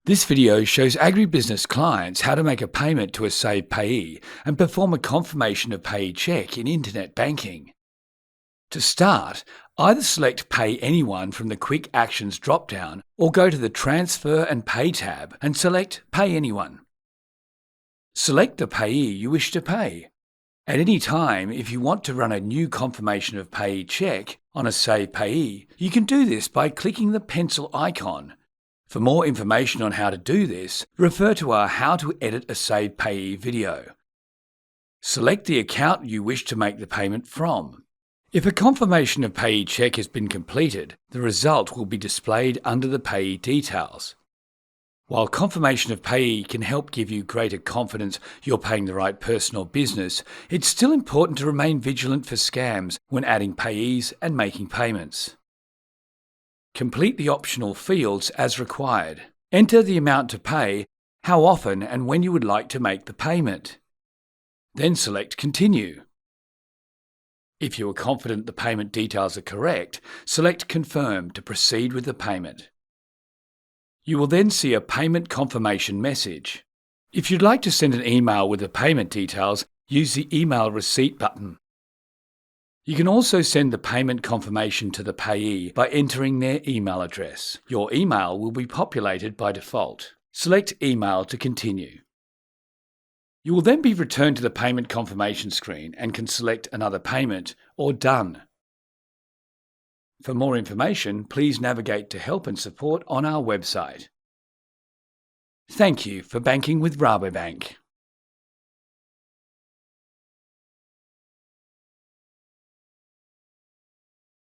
This video shows agribusiness clients how to make a payment to a saved payee and perform a confirmation of payee check in internet banking. To start, either select Pay Anyone from the Quick Actions drop-down or go to the Transfer and Pay tab and select Pay Anyone. Select the payee you wish to pay. At any time, if you want to run a new confirmation of payee check on a saved payee, you can do this by clicking the pencil icon. For more information on how to do this, refer to our How to Edit a Saved Payee video. Select the account you wish to make the payment from. If a confirmation of payee check has been completed, the result will be displayed under the payee details. While confirmation of payee can help give you greater confidence you're paying the right person or business, it's still important to remain vigilant for scams when adding payees and making payments. Complete the optional fields as required. Enter the amount to pay, how often and when you would like to make the payment. Then select Continue. If you are confident the payment details are correct, select Confirm to proceed with the payment. You will then see a payment confirmation message. If you'd like to send an email with the payment details, use the Email Receipt button. You can also send the payment confirmation to the payee by entering their email address. Your email will be populated by default. Select Email to continue. You will then be returned to the payment confirmation screen and can select Another Payment or Done. For more information, please navigate to Help and Support on our website. Thank you for banking with Rabobank.